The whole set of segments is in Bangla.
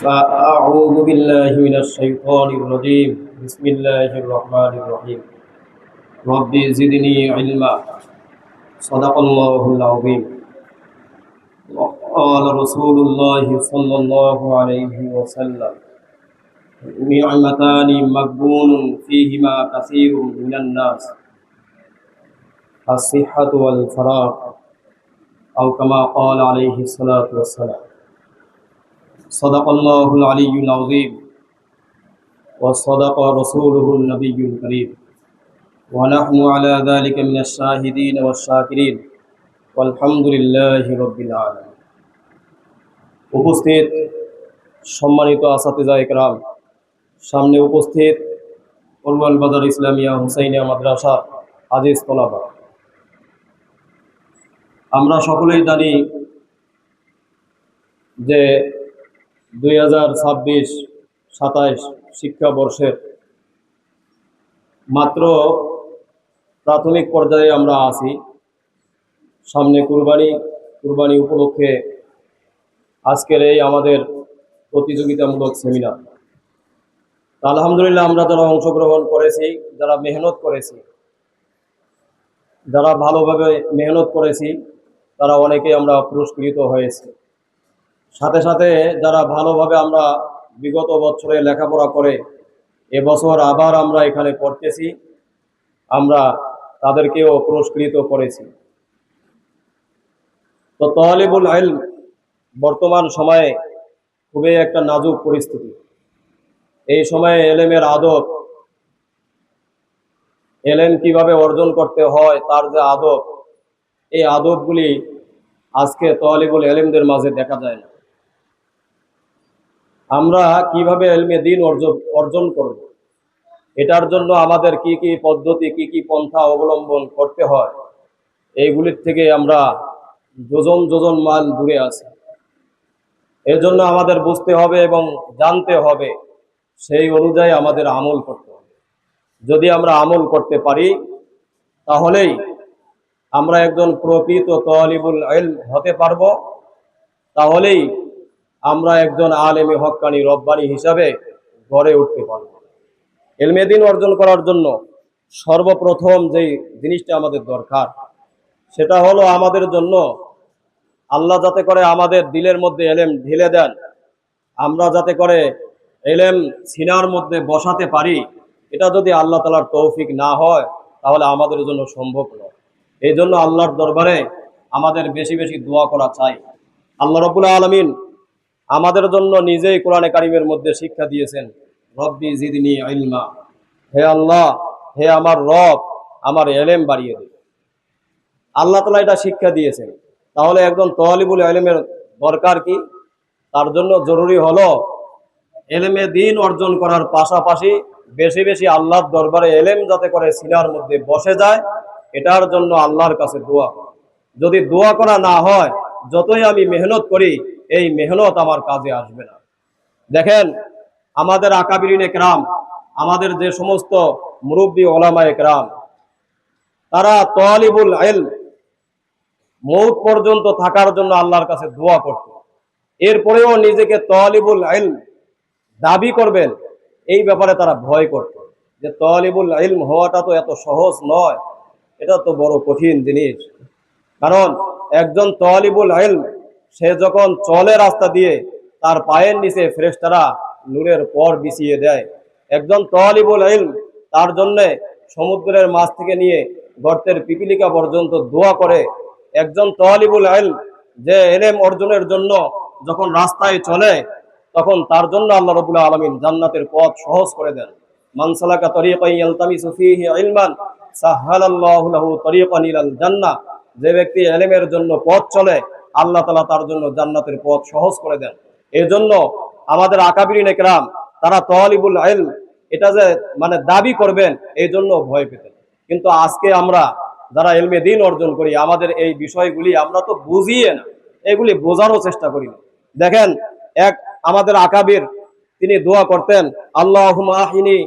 فأعوذ بالله من الشيطان الرجيم بسم الله الرحمن الرحيم رب زدني علما صدق الله العظيم وقال رسول الله صلى الله عليه وسلم نعمتان مغبون فيهما كثير من الناس الصحة والفراغ أو كما قال عليه الصلاة والسلام صدق الله العلي العظيم وصدق رسوله النبي الكريم ونحن على ذلك من الشاهدين والشاكرين والحمد لله رب العالمين উপস্থিত সম্মানিত আসাতিজা ইকরাম, সামনে উপস্থিত উলওয়াল বাজার ইসলামিয়া হুসাইনিয়া মাদ্রাসা আজিজ তোলাবা, আমরা সকলেই জানি যে 2026-27 শিক্ষাবর্ষের মাত্র প্রাথমিক পর্যায়ে আমরা আছি। সামনে কুরবানি উপলক্ষে আজকের এই আমাদের প্রতিযোগিতামূলক সেমিনার। আলহামদুলিল্লাহ, আমরা যারা অংশগ্রহণ করেছি, যারা মেহনত করেছি, যারা ভালোভাবে মেহনত করেছি, তারা অনেকেই আমরা পুরস্কৃত হয়েছি। সাথে সাথে যারা ভালোভাবে আমরা বিগত বছরে লেখাপড়া করে এবছর আবার আমরা এখানে পড়তেছি, আমরা তাদেরকেও পুরস্কৃত করেছি। তো তালিবুল ইলম বর্তমান সময়ে খুবই একটা নাজুক পরিস্থিতি। এই সময়ে এলেমের আদব, এলেম কিভাবে অর্জন করতে হয় তার যে আদব, এই আদবগুলি আজকে তালিবুল ইলমদের মাঝে দেখা যায় না। আমরা কিভাবে ইলমে দ্বীন অর্জন করব, এটার জন্য আমাদের কি কি পদ্ধতি, কি কি পন্থা অবলম্বন করতে হয়, এইগুলির থেকে আমরা যোজন মাইল দূরে আছি। এর জন্য আমাদের বুঝতে হবে এবং জানতে হবে, সেই অনুযায়ী আমাদের আমল করতে হবে। যদি আমরা আমল করতে পারি, তাহলেই আমরা একজন প্রকৃত তালিবুল ইলম হতে পারবো, তাহলেই আমরা একজন আলেমে হক্কানি রব্বানি হিসাবে গড়ে উঠতে পারব। ইলমে দ্বীন অর্জন করার জন্য সর্বপ্রথম যেই জিনিসটা আমাদের দরকার, সেটা হলো আমাদের জন্য আল্লাহ যাতে করে আমাদের দিলের মধ্যে এলেম ঢেলে দেন, আমরা যাতে করে এলেম সিনার মধ্যে বসাতে পারি। এটা যদি আল্লাহ তাআলার তৌফিক না হয়, তাহলে আমাদের জন্য সম্ভব নয়। এই জন্য আল্লাহর দরবারে আমাদের বেশি বেশি দোয়া করা চাই। আল্লাহ রাব্বুল আলামিন আমাদের জন্য নিজেই কোরআনে কারিমের মধ্যে শিক্ষা দিয়েছেন, রব্বি জিদনি ইলমা, হে আল্লাহ, হে আমার রব, আমার এলেম বাড়িয়ে দিন। আল্লাহ তাআলা এটা শিক্ষা দিয়েছেন। তাহলে একজন তালিবুল ইলমের দরকার কি? তার জন্য জরুরি হলো এলেমে দ্বীন অর্জন করার পাশাপাশি বেশি বেশি আল্লাহর দরবারে এলেম যাতে করে সিনার মধ্যে বসে যায়, এটার জন্য আল্লাহর কাছে দোয়া। যদি দোয়া করা না হয়, যতই আমি মেহনত করি, এই মেহনত আমার কাজে আসবে না। দেখেন, আমাদের আকাবিরিন একরাম, আমাদের যে সমস্ত মুরব্বী ওলামা একরাম, তারা তালিবুল ইলম মৌত পর্যন্ত থাকার জন্য আল্লাহর কাছে দোয়া করত। এরপরেও নিজেকে তালিবুল ইলম দাবি করবেন, এই ব্যাপারে তারা ভয় করত যে তালিবুল ইলম হওয়াটা তো এত সহজ নয়, এটা তো বড় কঠিন জিনিস। কারণ একজন তালিবুল ইলম সে যখন চলে রাস্তা দিয়ে, তার পায়ের নিচে ফেরেশতারা নূরের পর বিছিয়ে দেয়। একজন তালিবুল ইলম তার জন্যে সমুদ্রের মাছ থেকে নিয়ে গর্তের পিপিলিকা পর্যন্ত দোয়া করে। একজন তালিবুল ইলম যে ইলম অর্জনের জন্য যখন রাস্তায় চলে, তখন তার জন্য আল্লাহ রাব্বুল আলামিন জান্নাতের পথ সহজ করে দেন। মান সালাকা তরিকান ইয়ালতামিসু ফীহি ইলমান সাহহালাল্লাহু লাহু তরিকান ইলাল জান্নাহ। যে ব্যক্তি ইলমের জন্য পথ চলে, আল্লাহ তাআলা তার জন্য জান্নাতের পথ সহজ করে দেন। এই জন্য আমাদের আকাবিরিন একরাম তারা তালিবুল ইলম এটা যে মানে দাবি করবেন, এই জন্য ভয় পেতেন। কিন্তু আজকে আমরা যারা ইলমে দ্বীন অর্জন করি, আমাদের এই বিষয়গুলি আমরা তো বুঝিয়ে না, এগুলি বোঝারও চেষ্টা করি না। দেখেন, এক আমাদের আকাবির তিনি দোয়া করতেন, আল্লাহুম্মা আহিনি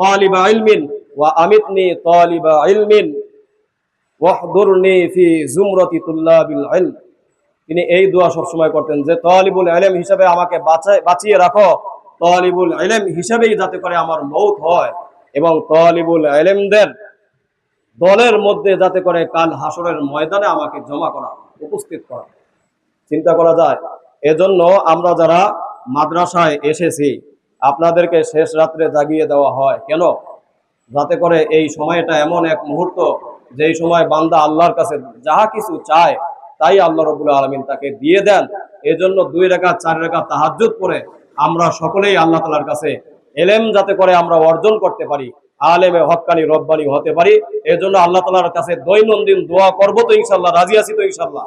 তালিবা ইলমিন ওয়া আমিতনি তালিবা ইলমিন ওয়াহদুরনি ফি জুমরাতি তুল্লাবিল ইলম। তিনি এই দোয়া সবসময় করতেন যে তালিবুল ইলম হিসাবে আমাকে বাঁচিয়ে রাখো, তালিবুল ইলম হিসাবেই যাতে করে আমার মৌত হয়, এবং তালিবুল ইলমদের দলের মধ্যে যাতে করে কাল হাসরের ময়দানে আমাকে জমা করা, উপস্থিত করা। চিন্তা করা যায়। এজন্য আমরা যারা মাদ্রাসায় এসেছি আপনাদেরকে শেষ রাত্রে জাগিয়ে দেওয়া হয় কেন? যাতে করে এই সময়টা এমন এক মুহূর্ত যেই সময় বান্দা আল্লাহর কাছে যাহা কিছু চায় তাই আল্লাহ রাব্বুল আলামিন তাকে দিয়ে দেন। এজন্য 2 রাকাত 4 রাকাত তাহাজ্জুদ পড়ে আমরা সকলেই আল্লাহ তাআলার কাছে ইলম যাতে করে আমরা অর্জন করতে পারি, আলেমে হক্কানি রব্বানি হতে পারি। এজন্য আল্লাহ তাআলার কাছে দৈনন্দিন দোয়া করব তো ইনশাআল্লাহ। রাজি আছি তো ইনশাআল্লাহ?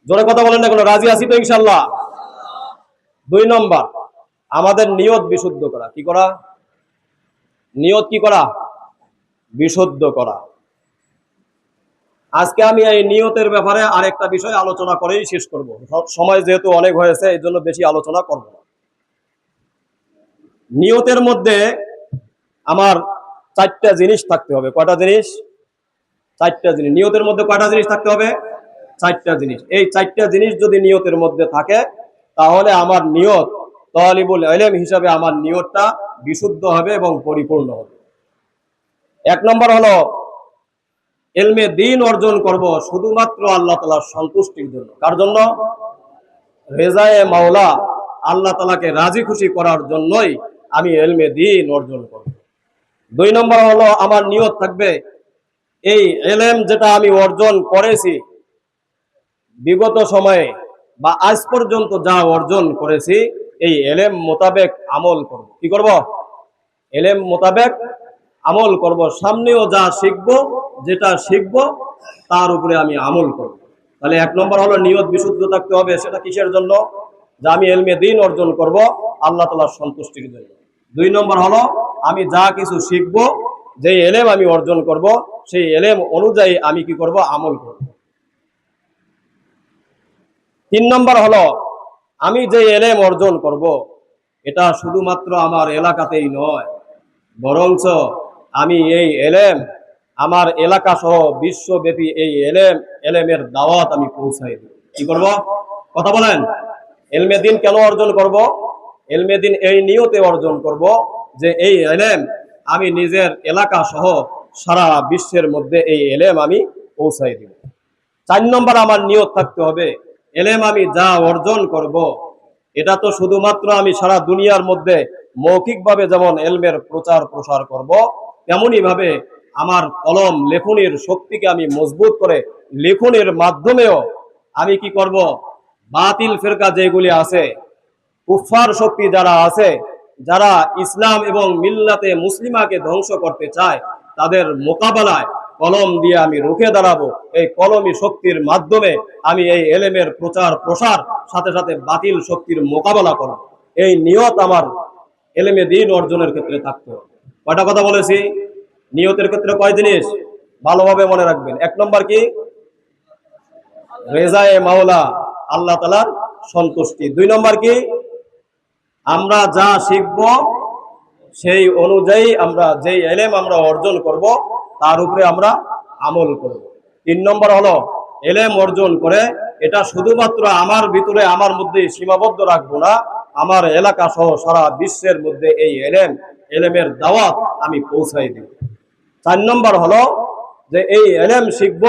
জোরে কথা বলেন না কেন? রাজি আছি তো ইনশাআল্লাহ? 2 নম্বর, আমাদের নিয়ত বিশুদ্ধ করা। কি করা? নিয়ত কি করা? বিশুদ্ধ করা। আজকে আমি এই নিয়তের ব্যাপারে আরেকটা বিষয় আলোচনা করেই শেষ করব। সময় যেহেতু অনেক হয়েছে এই জন্য বেশি আলোচনা করব না। নিয়তের মধ্যে আমার 4টা জিনিস থাকতে হবে। কয়টা জিনিস? 4টা জিনিস। নিয়তের মধ্যে কয়টা জিনিস থাকতে হবে? 4টা জিনিস। এই 4টা জিনিস যদি নিয়তের মধ্যে থাকে তাহলে আমার নিয়ত তালিবুল ইলম হিসাবে আমার নিয়তটা বিশুদ্ধ হবে এবং পরিপূর্ণ হবে। 1 নম্বর হলো ইলমে দ্বীন অর্জন করব শুধুমাত্র আল্লাহ তাআলার সন্তুষ্টির জন্য। কার জন্য? রেজায়ে মাওলা, আল্লাহ তাআলাকে রাজি খুশি করার জন্যই আমি ইলমে দ্বীন অর্জন করব। 2 নম্বর হলো আমার নিয়ত থাকবে এই ইলম যেটা আমি অর্জন করেছি বিগত সময়ে বা আজ পর্যন্ত যা অর্জন করেছি এই ইলম মোতাবেক আমল করব। কি করব? ইলম মোতাবেক আমল করব। সামনেও যা শিখবো, যেটা শিখবো তার উপরে আমি আমল করব। তাহলে 1 নম্বর হলো নিয়ত বিশুদ্ধ থাকতে হবে। সেটা কিসের জন্য? যে আমি ইলমে দ্বীন অর্জন করব আল্লাহ তাআলার সন্তুষ্টির জন্য। 2 নম্বর হলো আমি যা কিছু শিখবো, যে ইলম আমি অর্জন করব সেই ইলম অনুযায়ী আমি কি করব? আমল করব। 3 নম্বর হলো আমি যে ইলম অর্জন করব এটা শুধুমাত্র আমার এলাকাতেই নয়, বরঞ্চ আমি এই ইলম আমার এলাকা সহ বিশ্বব্যাপী এই ইলমের দাওয়াত আমি পৌঁছাই দেব। কি করব? কথা বলেন। ইলমে দ্বীন কেন অর্জন করব? ইলমে দ্বীন এই নিয়তে অর্জন করব যে এই ইলম আমি নিজের এলাকা সহ সারা বিশ্বের মধ্যে এই ইলম আমি পৌঁছাই দেব। 4 নম্বর আমার নিয়ত থাকতে হবে ইলম আমি যা অর্জন করব এটা তো শুধুমাত্র আমি সারা দুনিয়ার মধ্যে মৌখিকভাবে যেমন ইলমের প্রচার প্রসার করব, তেমনি ভাবে আমার কলম লেখনের শক্তিকে আমি মজবুত করে লেখনের মাধ্যমেও আমি কি করব? বাতিল ফিরকা যেগুলি আছে, কুফফার শক্তি যারা আছে, যারা ইসলাম এবং মিল্লাতে মুসলিমাকে ধ্বংস করতে চায় তাদের মোকাবেলায় কলম দিয়ে আমি রুখে দাঁড়াবো। এই কলমি শক্তির মাধ্যমে আমি এই ইলমের প্রচার প্রসার সাথে সাথে বাতিল শক্তির মোকাবেলা করব। এই নিয়ত আমার ইলমে দ্বীন অর্জনের ক্ষেত্রে থাকতে হবে। কয়টা কথা বলেছি? নিয়তের ক্ষেত্রে কয় জিনিস ভালোভাবে মনে রাখবেন। 1 নম্বর কি? রেজায়ে মাওলা, আল্লাহ তাআলার সন্তুষ্টি। 2 নম্বর কি? আমরা যা শিখব সেই অনুযায়ী আমরা যেই ইলম আমরা অর্জন করব তার উপরে আমরা আমল করব। 3 নম্বর হলো ইলম অর্জন করে এটা শুধুমাত্র আমার ভিতরে আমার মধ্যে সীমাবদ্ধ রাখবো না, আমার এলাকা সহ সারা বিশ্বের মধ্যে এই ইলমের দাওয়াত আমি পৌঁছাই দেব। 4 নম্বর হলো যে এই ইলম শিখব,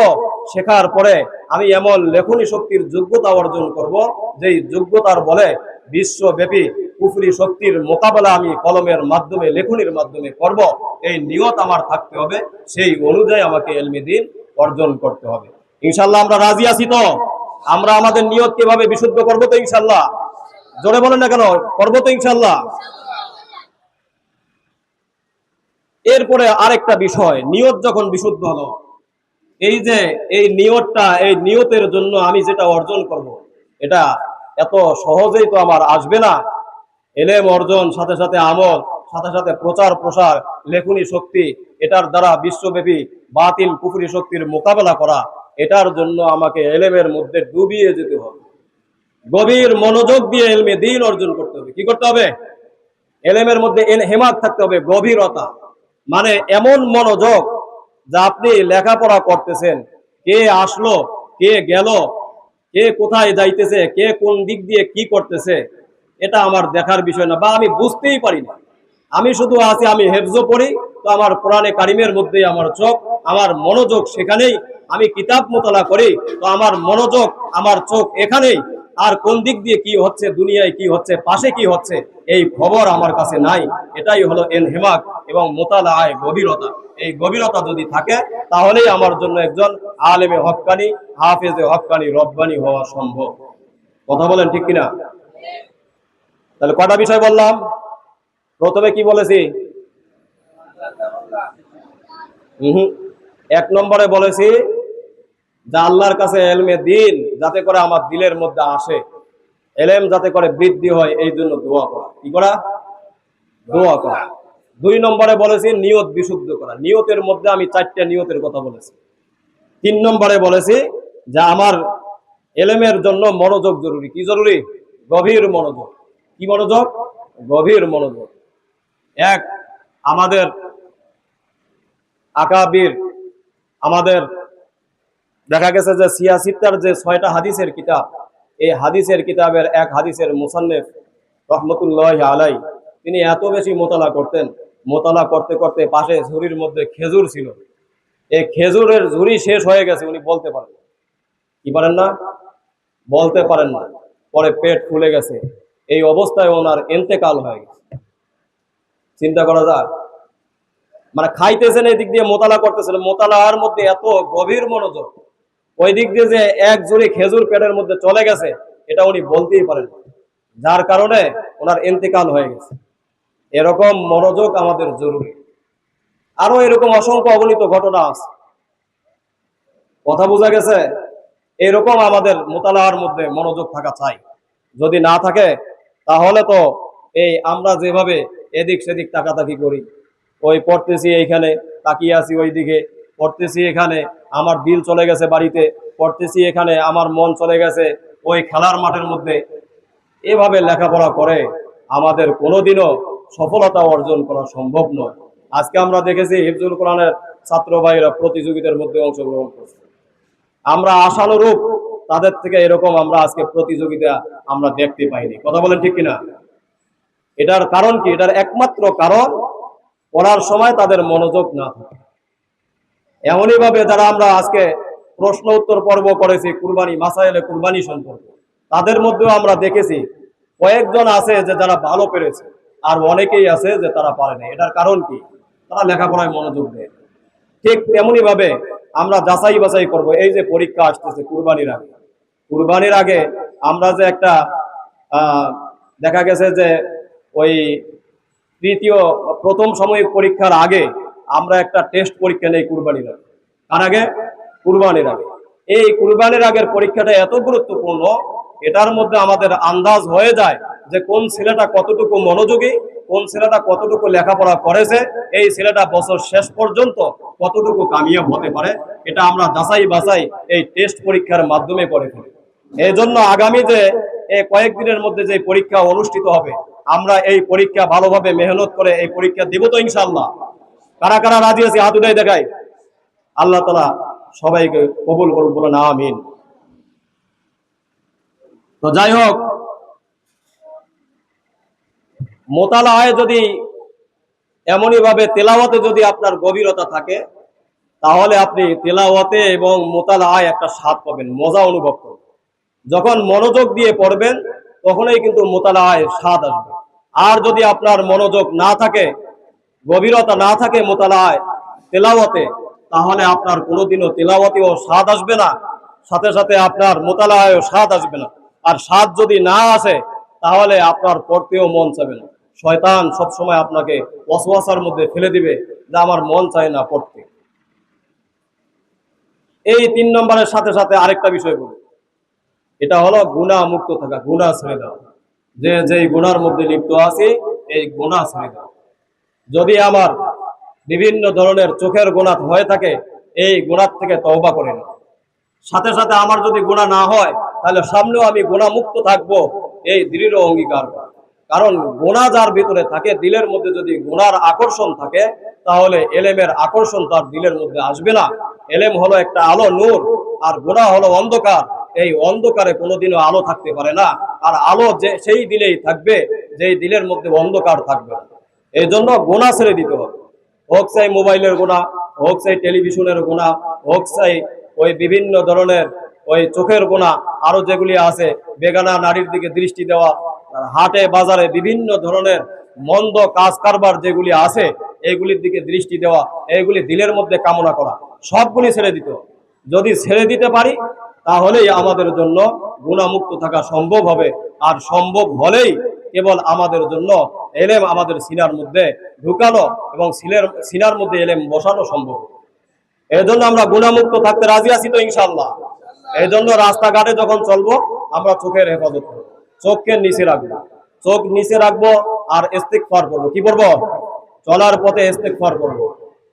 শেখার পরে আমি এমন লেখনী শক্তির যোগ্যতা অর্জন করব যেই যোগ্যতার বলে বিশ্বব্যাপী কুফরি শক্তির মোকাবেলা আমি কলমের মাধ্যমে লেখনির মাধ্যমে করব। এই নিয়ত আমার থাকতে হবে, সেই অনুযায়ী আমাকে ইলমে দ্বীন অর্জন করতে হবে। ইনশাআল্লাহ আমরা রাজি আছি তো? আমরা আমাদের নিয়ত কিভাবে বিশুদ্ধ করব তো ইনশাআল্লাহ? জোরে বলেন না কেন? করব তো ইনশাআল্লাহ? এরপরে আরেকটা বিষয়, নিয়ত যখন বিশুদ্ধ হলো, এই যে এই নিয়তটা, এই নিয়তের জন্য আমি যেটা অর্জন করব এটা এত সহজেই তো আমার আসবে না। ইলম অর্জন সাথে সাথে আমল, সাথে সাথে প্রচার প্রসার, লেখনী শক্তি, এটার দ্বারা বিশ্বব্যাপী বাতিল কুফরি শক্তির মোকাবেলা করা, এটার জন্য আমাকে ইলমের মধ্যে ডুবিয়ে যেতে হবে। গভীর মনোযোগ দিয়ে ইলমে দ্বীন অর্জন করতে হবে। কি করতে হবে? ইলমের মধ্যে ইনহিমাক থাকতে হবে, গভীরতা। মানে এমন মনোযোগ যা আপনি লেখাপড়া করতেছেন, কে আসলো কে গেল কে কোথায় যাইতেছে, কে কোন দিক দিয়ে কি করতেছে, এটা আমার দেখার বিষয় না, বা আমি বুঝতেই পারি না। আমি শুধু আছি, আমি হেফজো পড়ি, তো আমার কোরআনে কারিমের মধ্যেই আমার চোখ, আমার মনোযোগ সেখানেই। আমি কিতাব মোতালা করি, তো আমার মনোযোগ, আমার চোখ এখানেই। আর কোন দিক দিয়ে কি হচ্ছে, দুনিয়ায় কি হচ্ছে, পাশে কি হচ্ছে, এই খবর আমার কাছে নাই। এটাই হলো ইনহিমাক এবং মোতালায় গভীরতা। এই গভীরতা যদি থাকে, তাহলেই আমার জন্য একজন আলেমে হক্কানি, হাফেজে হক্কানি, রব্বানি হওয়া সম্ভব। কথা বলেন ঠিক কিনা? তাহলে কটা বিষয় বললাম? প্রথমে কি বলেছি? এক নম্বরে বলেছি যে আল্লাহর কাছে এলমে দিন যাতে করে আমার দিলের মধ্যে আসে, এলেম যাতে করে বৃদ্ধি হয়, এই জন্য দোয়া করা। কি করা? দোয়া করা। দুই নম্বরে বলেছি নিয়ত বিশুদ্ধ করা। নিয়তের মধ্যে আমি 4টা নিয়তের কথা বলেছি। 3 নম্বরে বলেছি যে আমার এলেমের জন্য মনোযোগ জরুরি। কি জরুরি? গভীর মনোযোগ। কি মনোযোগ? গভীর মনোযোগ। এক, আমাদের আকাবির, আমাদের দেখা গেছে যে সিয়াসিত্তার যে 6টা হাদিসের কিতাব, এই হাদিসের কিতাবের এক হাদিসের মুসান্নিফ রহমতুল্লাহ আলাই, তিনি এত বেশি মোতালা করতেন, মোতালা করতে করতে পাশে ঝুড়ির মধ্যে খেজুর ছিল, এই খেজুরের ঝুড়ি শেষ হয়ে গেছে, উনি বলতে পারেন। কি পারেন না? বলতে পারেন না। পরে পেট ফুলে গেছে, এই অবস্থায় ওনার ইন্তেকাল হয়ে গেছে। চিন্তা করা যায়? মানে খাইতেছেন, এই দিক দিয়ে মোতালা করতেছেন, মোতালার মধ্যে এত গভীর মনোযোগ, ওই দিক দিয়ে যে এক জুড়ি খেজুর পেটের মধ্যে চলে গেছে, এটা উনি বলতেই পারেন, যার কারণে ওনার ইন্তেকাল হয়ে গেছে। এরকম মনোযোগ আমাদের জরুরি। আরো এরকম অসংখ্য অগণিত ঘটনা আছে। কথা বোঝা গেছে? এরকম আমাদের মোতালার মধ্যে মনোযোগ থাকা চাই। যদি না থাকে, তাহলে তো এই আমরা যেভাবে এদিক সেদিক তাকাতাকি করি, ওই পড়তেছি এইখানে, তাকিয়ে আছি ওই দিকে, পড়তেছি এখানে, আমার দিল চলে গেছে বাড়িতে, পড়তেছি এখানে, আমার মন চলে গেছে ওই খেলার মাঠের মধ্যে, এভাবে লেখাপড়া করে আমাদের কোনোদিনও সফলতা অর্জন করা সম্ভব নয়। আজকে আমরা দেখেছি হিফজুল কোরআনের ছাত্র ভাইরা প্রতিযোগিতার মধ্যে অংশগ্রহণ করছে। আমরা আশানুরূপ তাদের থেকে এরকম আমরা আজকে প্রতিযোগিতা আমরা দেখতে পাইনি। কথা বলেন ঠিক কিনা? এটার কারণ কি? এটার একমাত্র কারণ পড়ার সময় তাদের মনোযোগ না থাকে। এমনই ভাবে যারা আমরা আজকে প্রশ্ন উত্তর পর্ব করেছি কুরবানি, মাসাইলে কুরবানি সম্পর্কে, তাদের মধ্যেও আমরা দেখেছি কয়েকজন আছে যে যারা ভালো পেরেছে, আর অনেকেই আছে যে তারা পারে না। এটার কারণ কি? তারা লেখাপড়ায় মনোযোগ দেয়। ঠিক তেমনি ভাবে আমরা যাচাই বাছাই করব। এই যে পরীক্ষা আসতেছে কুরবানির আগে, কুরবানির আগে আমরা যে একটা দেখা গেছে যে ওই প্রথম সাময়িক পরীক্ষার আগে আমরা একটা টেস্ট পরীক্ষা নেই কুরবানির আগে। কার আগে? কুরবানির আগে। এই কুরবানির আগের পরীক্ষাটা এত গুরুত্বপূর্ণ, এটার মধ্যে আমাদের আন্দাজ হয়ে যায় যে কোন ছেলেটা কতটুকু মনোযোগী, কোন ছেলেটা কতটুকু লেখাপড়া করেছে, এই ছেলেটা বছর শেষ পর্যন্ত কতটুকু কামিয়াব হতে পারে। এটা আমরা যাচাই বাছাই এই টেস্ট পরীক্ষার মাধ্যমে করে ফেলি। এই জন্য আগামী যে কয়েকদিনের মধ্যে যে পরীক্ষা অনুষ্ঠিত হবে, আমরা এই পরীক্ষা ভালোভাবে মেহনত করে এই পরীক্ষা দিব তো ইনশাআল্লাহ? কারা কারা রাজি আছে হাত উঠাই দেখাই। আল্লাহ তাআলা সবাইকে কবুল করুন, বলেন আমিন। তো যাই হোক, মোতালায় যদি এমনই ভাবে তেলাওয়াতে যদি আপনার গভীরতা থাকে, তাহলে আপনি তেলাওয়াতে এবং মোতালায় একটা স্বাদ পাবেন, মজা অনুভব করবেন। যখন মনোযোগ দিয়ে পড়বেন, তখনই কিন্তু মোতালায় স্বাদ আসবে। আর যদি আপনার মনোযোগ না থাকে, গভীরতা না থাকে মোতালায়, তেলাওয়াতে, তাহলে আপনার কোনোদিনও তেলাওয়াতেও স্বাদ আসবে না, সাথে সাথে আপনার মোতালায়ও স্বাদ আসবে না। আর স্বাদ যদি না আসে, তাহলে আপনার পড়তেও মন চাবে না। শয়তান সবসময় আপনাকে ওয়াসওয়াসার মধ্যে ফেলে দিবে যে আমার মন চায় না পড়তে। এই 3 নম্বরের সাথে সাথে আরেকটা বিষয় বলি, এটা হলো গুনাহ মুক্ত থাকা, গুনাহ ছেড়ে দেওয়া। যে যেই গুনার মধ্যে লিপ্ত আছে, এই গুনাহ ছেড়ে দেওয়া। যদি আমার বিভিন্ন ধরনের চোখের গুনাহ হয়ে থাকে, এই গুনাহ থেকে তওবা করে নেব। সাথে সাথে আমার যদি গুনাহ না হয়, তাহলে সামনেও আমি গুনাহ মুক্ত থাকবো, এই দৃঢ় অঙ্গীকার। কারণ গুনাহ যার ভিতরে থাকে, দিলের মধ্যে যদি গুনার আকর্ষণ থাকে, তাহলে এলেমের আকর্ষণ তার দিলের মধ্যে আসবে না। এলেম হলো একটা আলো, নূর, আর গুনাহ হলো অন্ধকার। এই অন্ধকারে কোনোদিনও আলো থাকতে পারে না। আর আলো যে সেই দিলেই থাকবে যেই দিলের মধ্যে অন্ধকার থাকবে না। এই জন্য গোনা ছেড়ে দিতে হবে, হোক চাই মোবাইলের গোনা, হোক চাই টেলিভিশনের গোনা, হোক চাই ওই বিভিন্ন ধরনের ওই চোখের গোনা, আরো যেগুলি আছে, বেগানা নারীর দিকে দৃষ্টি দেওয়া, হাটে বাজারে বিভিন্ন ধরনের মন্দ কাজ কারবার যেগুলি আছে এইগুলির দিকে দৃষ্টি দেওয়া, এইগুলি দিলের মধ্যে কামনা করা, সবগুলি ছেড়ে দিতে হবে। যদি ছেড়ে দিতে পারি তাহলেই আমাদের জন্য গুণামুক্ত থাকা সম্ভব হবে। আর সম্ভব হলেই কেবল আমাদের জন্য এলেম আমাদের সিনার মধ্যে ঢুকানো এবং সিনার মধ্যে এলেম বসানো সম্ভব। এই জন্য আমরা গুণামুক্ত থাকতে রাজি আছি তো ইনশাআল্লাহ। এই জন্য রাস্তাঘাটে যখন চলবো আমরা চোখের হেফাজত করবো, চোখকে নিচে রাখবো, চোখ নিচে রাখবো আর ইস্তিগফার করবো। কি করবো? চলার পথে ইস্তিগফার করবো।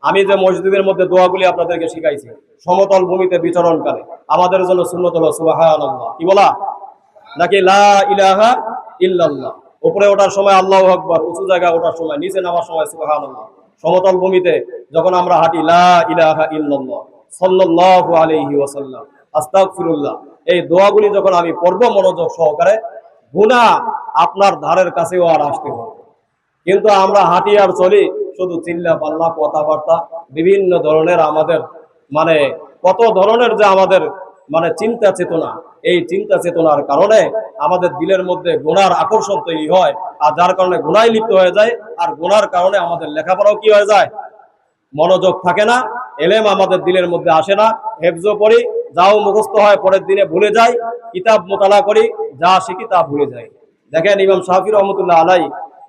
আমি যে মসজিদের মধ্যে দোয়াগুলি আপনাদেরকে শিখাইছি, সমতল ভূমিতে বিচরণকালে আমাদের জন্য সুন্নত হলো সুবহানাল্লাহ, কি বলা, নাকি লা ইলাহা ইল্লাল্লাহ। উপরে ওঠার সময় আল্লাহু আকবার, উঁচু জায়গায় ওঠার সময়, নিচে নামার সময় সুবহানাল্লাহ। সমতল ভূমিতে যখন আমরা হাঁটি লা ইলাহা ইল্লাল্লাহ সাল্লাল্লাহু আলাইহি ওয়াসাল্লাম আস্তাগফিরুল্লাহ, এই দোয়াগুলি যখন আমি পড়ব মনোযোগ সহকারে, গুনাহ আপনার ধারের কাছেও আর আসতে হবে। কিন্তু আমরা হাঁটি আর চলি শুধু চিল্লা পাল্লা কথাবার্তা, বিভিন্ন ধরনের আমাদের মানে কত ধরনের যে আমাদের মানে চিন্তা চেতনা, এই চিন্তা চেতনার কারণে আমাদের দিলের মধ্যে গুনার আকর্ষণ তৈরি হয়, আর যার কারণে গুনায় লিপ্ত হয়ে যায়। আর গুনার কারণে আমাদের লেখাপড়াও কি হয়ে যায়, মনোযোগ থাকে না, এলেম আমাদের দিলের মধ্যে আসে না, হেফজো পড়ি, যাও মুখস্থ হয় পরের দিনে ভুলে যাই, কিতাব মোতালা করি, যা শিখি তা ভুলে যাই। দেখেন ইমাম শাফি রহমতুল্লাহ আলাই,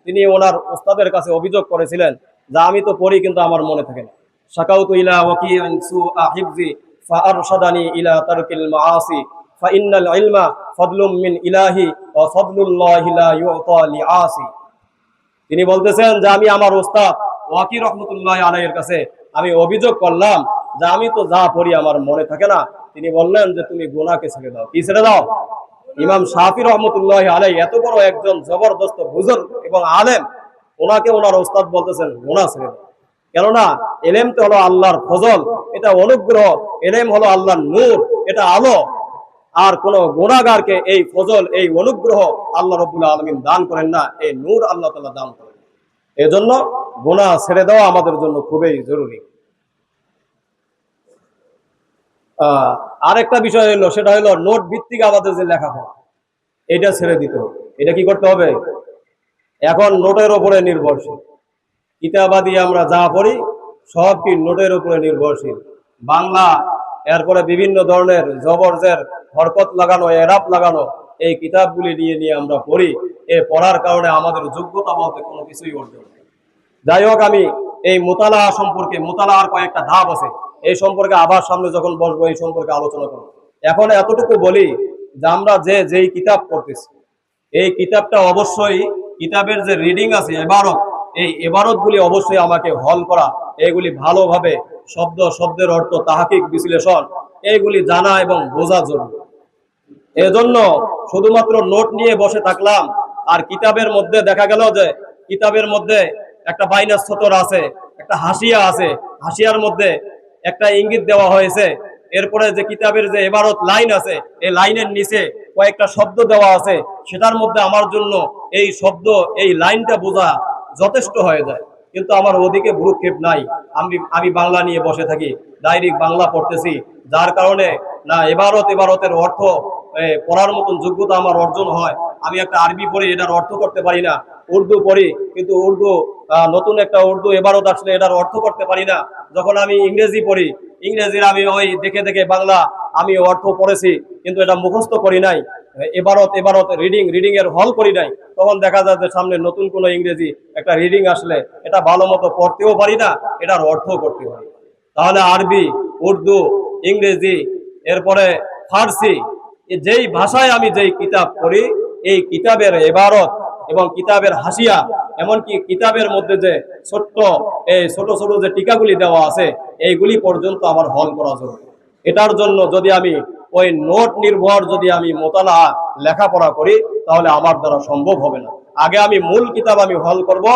তিনি ওনার ওস্তাদের কাছে অভিযোগ করেছিলেন যে আমি তো পড়ি কিন্তু আমার মনে থাকে না। শাকাউতু ইলা ওয়াকিআন সুআ হিফজি ফাআরশাদানি ইলা তারকিল মাআসি ফাইন্নাল ইলমা ফাদলুম মিন ইলাহি ওয়া ফাদলুল্লাহি লা ইউতা লিআসি। তিনি বলতেছেন যে আমি আমার ওস্তাদ ওয়াকি রহমতুল্লাহ আলাইহির কাছে আমি অভিযোগ করলাম যে আমি তো যা পড়ি আমার মনে থাকে না। তিনি বললেন যে তুমি গুনাহকে ছেড়ে দাও। কি ছেড়ে দাও? ইমাম শাফি রহমতুল্লাহ আলাইহি এত বড় একজন জবরদস্ত বুজুর্গ এবং আলেম, ওনাকে ওনার ওস্তাদ বলতেছেন গুনাহ ছেড়ে দাও। কেননা এলেম তো হলো আল্লাহর ফজল, এটা অনুগ্রহ, এলেম হলো আল্লাহর নূর, এটা আলো। আর কোন গুনাহগারকে এই ফজল এই অনুগ্রহ আল্লাহ রাব্বুল আলামিন দান করেন না, এই নূর আল্লাহ তাআলা দান করেন। এজন্য গুনাহ ছেড়ে দেওয়া আমাদের জন্য খুবই জরুরি। আরেকটা বিষয় হলো, সেটা হলো নোট ভিত্তিক আমাদের যে লেখাপড়া, এটা ছেড়ে দিতে হবে। এটা কি করতে হবে? এখন নোটের উপরে নির্ভরশীল, কিতাবাদি আমরা যা পড়ি সব কি নোটের উপরে নির্ভরশীল। বাংলা, এরপরে বিভিন্ন ধরনের জবরজের হরকত লাগানো, এরাব লাগানো, এই কিতাবগুলি নিয়ে নিয়ে আমরা পড়ি। এ পড়ার কারণে আমাদের যোগ্যতা বলতে কোনো কিছুই অর্জন নেই। যাই হোক, আমি এই মোতালা সম্পর্কে, মোতালার কয়েকটা ধাপ আছে, এই সম্পর্কে আবার সামনে যখন বসবো এই সম্পর্কে আলোচনা করব। এখন এতটুকু বলি যে আমরা যেই কিতাব পড়তেছি, এই কিতাবটা অবশ্যই, কিতাবের যে রিডিং আছে এবারত, এই এবারতগুলি অবশ্যই আমাকে হল করা, এগুলি ভালোভাবে শব্দের অর্থ, তাহাকিক, বিশ্লেষণ, এইগুলি জানা এবং বোঝা জরুরি। এজন্য শুধুমাত্র নোট নিয়ে বসে থাকলাম আর কিতাবের মধ্যে দেখা গেল যে কিতাবের মধ্যে একটা বাইনাস সতর আছে, একটা হাসিয়া আছে, হাসিয়ার মধ্যে একটা ইঙ্গিত দেওয়া হয়েছে, এরপরে যে কিতাবের যে এবারত লাইন আছে, এই লাইনের নিচে কয়েকটা শব্দ দেওয়া আছে, সেটার মধ্যে আমার জন্য এই শব্দ, এই লাইনটা বোঝা যথেষ্ট হয়ে যায়। কিন্তু আমার ওদিকে ভ্রুক্ষেপ নাই, আমি বাংলা নিয়ে বসে থাকি, ডাইরেক্ট বাংলা পড়তেছি, যার কারণে না এবারতের অর্থ পড়ার মতন যোগ্যতা আমার অর্জন হয়। আমি একটা আরবি পড়ি, এটার অর্থ করতে পারি না। উর্দু পড়ি, কিন্তু উর্দু নতুন একটা উর্দু এবারত আসলে এটার অর্থ করতে পারি না। যখন আমি ইংরেজি পড়ি, ইংরেজির আমি ওই দেখে দেখে বাংলা আমি অর্থ পড়েছি, কিন্তু এটা মুখস্থ করি নাই। এবারত রিডিং এর হল করি নাই। তখন দেখা যায় যে সামনে নতুন কোনো ইংরেজি একটা রিডিং আসলে এটা ভালো মতো পড়তেও পারি না, এটার অর্থ করতে পারি। তাহলে আরবি, উর্দু, ইংরেজি, এরপরে ফার্সি, যেই ভাষায় আমি যেই কিতাব পড়ি, এই কিতাবের এবারত এবং কিতাবের হাসিয়া, এমনকি কিতাবের মধ্যে যে ছোট ছোট যে টিকাগুলি দেওয়া আছে, এইগুলি পর্যন্ত আমার হল করা জরুরি। এটার জন্য যদি আমি ওই নোট নির্ভর যদি আমি মোতালা লেখাপড়া করি, তাহলে আমার দ্বারা সম্ভব হবে না। আগে আমি মূল কিতাব আমি হল করব,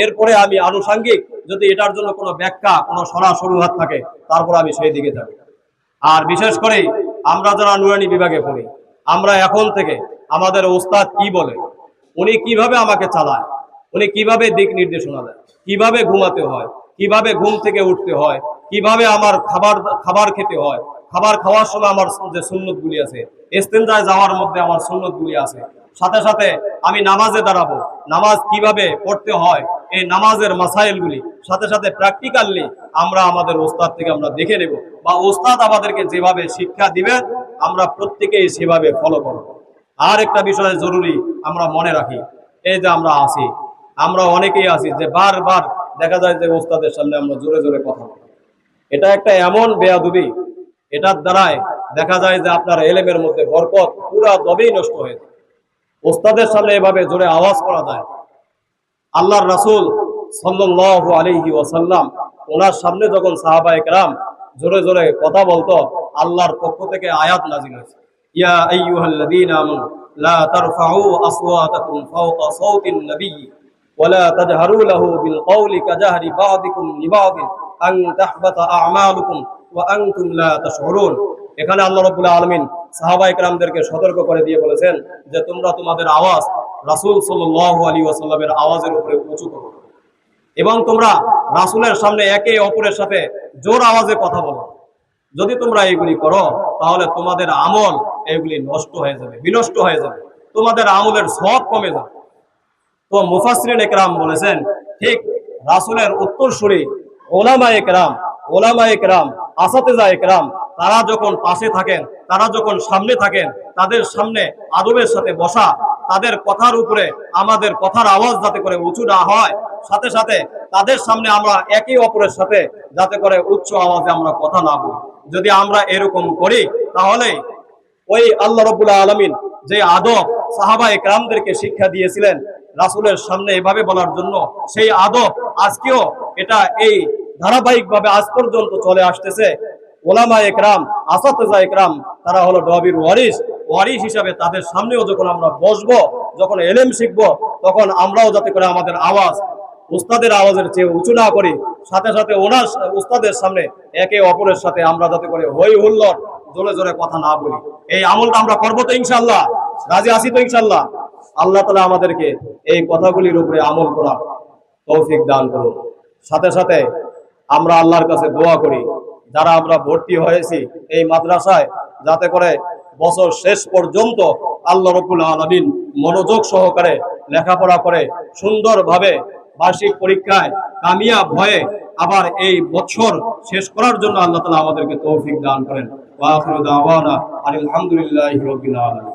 এরপরে আমি আনুষাঙ্গিক যদি এটার জন্য কোনো ব্যাখ্যা, কোনো সরাসরি হাত থাকে, তারপর আমি সেই দিকে যাব। আর বিশেষ করে আমরা যারা নুরানি বিভাগে পড়ি, আমরা এখন থেকে আমাদের ওস্তাদ কি বলে, উনি কিভাবে আমাকে চালায়, উনি কিভাবে দিক নির্দেশনা দেয়, কিভাবে ঘুমাতে হয়, কিভাবে ঘুম থেকে উঠতে হয়, কিভাবে আমার খাবার খেতে হয়, খাবার খাওয়ার সময় আমার যে সুন্নতগুলি আছে, ইস্তেঞ্জায় যাওয়ার মধ্যে আমার সুন্নতগুলি আছে, সাথে সাথে আমি নামাজে দাঁড়াবো, নামাজ কিভাবে পড়তে হয়, এই নামাজের মাসাইলগুলি সাথে সাথে প্র্যাকটিক্যালি আমরা আমাদের ওস্তাদ থেকে আমরা দেখে নেব, বা ওস্তাদ আমাদেরকে যেভাবে শিক্ষা দিবেন আমরা প্রত্যেকেই সেভাবে ফলো করব। আর একটা বিষয় জরুরি আমরা মনে রাখি, এই যে আমরা আছি, আমরা অনেকেই আছি যে বারবার দেখা যায় যে ওস্তাদের সামনে আমরা জোরে জোরে কথা বলি। এটা একটা এমন বেয়াদবি, এটার দ্বারাই দেখা যায় যে আপনার এলেমের মধ্যে বরকত পুরা দবেই নষ্ট হয়ে যায়। ওস্তাদের সামনে এভাবে জোরে আওয়াজ করা যায়। আল্লাহর রাসূল সাল্লাল্লাহু আলাইহি ওয়াসাল্লাম ওনার সামনে যখন সাহাবায়ে কেরাম জোরে জোরে কথা বলতো, আল্লাহর পক্ষ থেকে আয়াত নাযিল হয়েছে, ইয়া আইয়ুহাল্লাযীনা আমানু লা তারফাউ আসওয়াতাকুম ফাওকা সাওতিন নবী ওয়া লা তাজহারু লাহু বিল কওলি কাজাহরি বা'দিকুম লিবা'দিন আন তাহবাতা আ'মালুকুম ওয়া আনতুম লা তাশউরুন। এখানে আল্লাহ রাব্বুল আলামিন সাহাবায়ে কেরামদেরকে সতর্ক করে দিয়ে বলেছেন যে তোমরা তোমাদের আওয়াজ রাসূল সাল্লাল্লাহু আলাইহি ওয়াসাল্লামের আওয়াজের উপরে উঁচু করো, এবং তোমরা রাসূলের সামনে একে অপরের সাথে জোর আওয়াজে কথা বলো। যদি তোমরা এইগুলি করো তাহলে তোমাদের আমল এগুলি নষ্ট হয়ে যাবে, বিনষ্ট হয়ে যাবে, তোমাদের আমলের সওয়াব কমে যাবে। তো মুফাসসিরিন ইকরাম বলেছেন ঠিক রাসূলের উত্তরসূরি ওলামায়ে কেরাম আসাতিজা ইকরাম তারা যখন পাশে থাকেন, তারা যখন সামনে থাকেন, তাদের সামনে আদবের সাথে বসা, তাদের কথার উপরে আমাদের কথার আওয়াজ যাতে করে উঁচু না হয়, সাথে সাথে তাদের সামনে আমরা একে অপরের সাথে যাতে করে উচ্চ আওয়াজে আমরা কথা না বলি। যদি আমরা এরকম করি তাহলে ওই আল্লাহ রাব্বুল আলামিন যে আদব সাহাবায়ে কেরামদেরকে শিক্ষা দিয়েছিলেন রাসূলের সামনে এভাবে বলার জন্য, সেই আদব আজকেও এটা এই ধারাবাহিকভাবে আজ পর্যন্ত চলে আসতেছে। ওলামায়ে কেরাম আসাতিজা ইকরাম তারা হলো নবীর ওয়ারিস হিসাবে তাদের সামনেও যখন আমরা বসবো, যখন ইলম শিখবো, তখন আমরাও যাতে করে আমাদের আওয়াজ উস্তাদের আওয়াজের চেয়ে উঁচু না করি, সাথে সাথে ওনার উস্তাদের সামনে একে অপরের সাথে আমরা যাতে করে হই হুল্লোড় জোরে জোরে কথা না বলি। এই আমলটা আমরা করবো তো ইনশাআল্লাহ? রাজি আছি তো ইনশাআল্লাহ? আল্লাহ তাআলা আমাদেরকে এই কথাগুলির উপরে আমল করার তৌফিক দান করুন। সাথে সাথে আমরা আল্লাহর কাছে দোয়া করি যারা আমরা ভর্তি হয়েছি এই মাদ্রাসায়, যাতে করে বছর শেষ পর্যন্ত আল্লাহ রাব্বুল আলামিন মনোযোগ সহকারে লেখাপড়া করে সুন্দরভাবে বার্ষিক পরীক্ষায় কামিয়াব হয়ে আবার এই বছর শেষ করার জন্য আল্লাহ তাআলা আমাদেরকে তৌফিক দান করেন। ওয়া আখিরু দাওয়ানা আলহামদুলিল্লাহি রাব্বিল আলামিন।